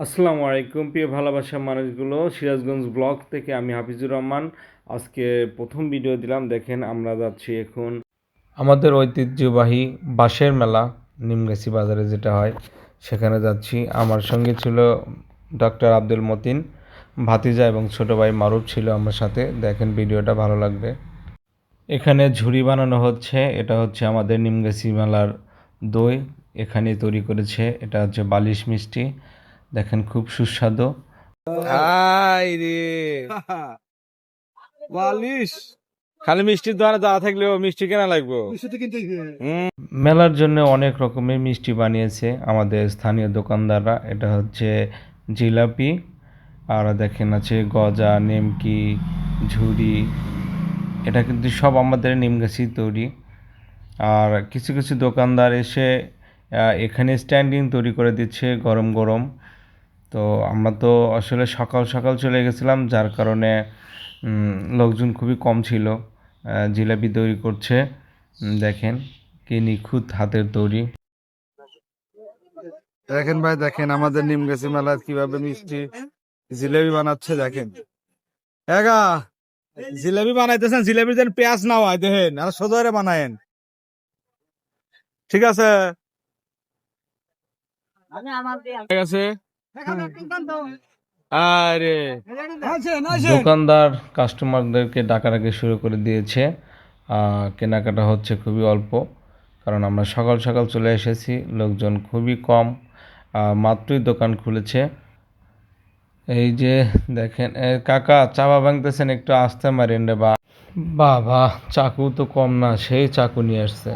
আসসালামু আলাইকুম প্রিয় ভালোবাসার মানুষগুলো, সিরাজগঞ্জ ব্লগ থেকে আমি হাফিজুর রহমান। আজকে প্রথম ভিডিও দিলাম। দেখেন আমরা যাচ্ছি এখন আমাদের ঐতিহ্যবাহী বাঁশের মেলা, নিমগাছি বাজারে যেটা হয় সেখানে যাচ্ছি। আমার সঙ্গে ছিল ডক্টর আব্দুল মতিন, ভাতিজা এবং ছোট ভাই মারুফ ছিল আমার সাথে। দেখেন ভিডিওটা ভালো লাগবে। এখানে ঝুড়ি বানানো হচ্ছে, এটা হচ্ছে আমাদের নিমগাছি মেলার দই। এখানে তৈরি করেছে, এটা হচ্ছে বালিশ মিষ্টি। দেখেন খুব সুস্বাদু। হাই রে বালিশ খালি মিষ্টির দোকানে যাওয়া থাকলেও মিষ্টি কেনা লাগবো। মেলার জন্য অনেক রকমের মিষ্টি বানিয়েছে আমাদের স্থানীয় দোকানদাররা। এটা হচ্ছে জিলাপি, আর দেখেন আছে গজা, নেমকি, ঝুড়ি। এটা কিন্তু সব আমাদের নিমগাছি তৈরি। আর কিছু কিছু দোকানদার এসে এখানে স্ট্যান্ডিং তৈরি করে দিচ্ছে গরম গরম। তো আমরা তো আসলে সকাল সকাল চলে গেছিলাম, যার কারণে লোকজন খুবই কম ছিল। জিলাপি তৈরি করছে, দেখেন কি নিখুঁত হাতের তৈরি। দেখেন ভাই, দেখেন আমাদের নিমগাছি মেলার কিভাবে মিষ্টি জিলেবি বানাচ্ছে। দেখেন এগা জিলেবি বানাইতেছেন, জিলেবির যেন পেঁয়াজ না হয় দেখেন, আর সোজা করে বানায়েন, ঠিক আছে? ঠিক আছে। আরে দোকানদার কাস্টমারদেরকে ডাকাডাকি শুরু করে দিয়েছে। কেনাকাটা হচ্ছে খুবই অল্প, কারণ আমরা সকাল সকাল চলে এসেছি, লোকজন খুবই কম। মাত্রই দোকান খুলেছে। এই যে দেখেন, কাকা চাপা ভাঙতেছেন, একটু আস্তে মারেন রে বা। বাবা, চাকু তো কম না, সেই চাকু নিয়ে আসছে।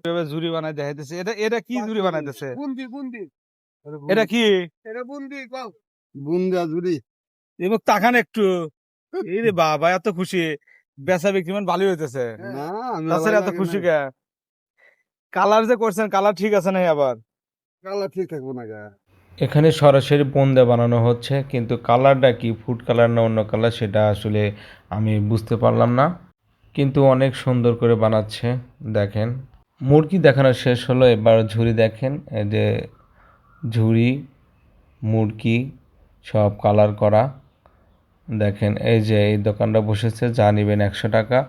কিভাবে ঝুড়ি বানাই দেখাইতেছে। এটা এটা কি ঝুড়ি বানাইতেছে? বুন্দি বুন্দি। এটা কি? এটা বুন্দি কও। বুন্দা ঝুড়ি। এবার তাকান একটু। এই রে বাবা, এত খুশি! বেচা বিক্রি মান ভালোই হইতেছে। না, তাছাড়া এত খুশি কে? কালার যে করছেন, কালার ঠিক আছে না? আবার কালার ঠিক থাকবো না গা। এখানে সরাসরি বোঁদে বানানো হচ্ছে, কিন্তু কালারটা কি ফুড কালার না অন্য কালার সেটা আসলে আমি বুঝতে পারলাম না। কিন্তু অনেক সুন্দর করে বানাচ্ছে। দেখেন, মুরগি দেখানো শেষ হলো, এবার ঝুড়ি দেখেন। এই যে ঝুড়ি, মুরগি সব কালার করা। দেখেন এই যে এই দোকানটা বসেছে, যা নেবেন 100 টাকা।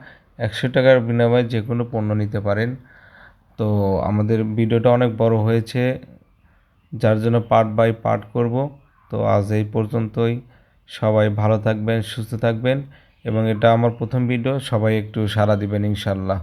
100 টাকার বিনিময়ে যে কোনো পণ্য নিতে পারেন। তো আমাদের ভিডিওটা অনেক বড় হয়েছে, যার জন্য পার্ট বাই পার্ট করব। তো আজ এই পর্যন্তই। সবাই ভালো থাকবেন, সুস্থ থাকবেন, এবং এটা আমার প্রথম ভিডিও। সবাই একটু সাড়া দিবেন ইনশাল্লাহ।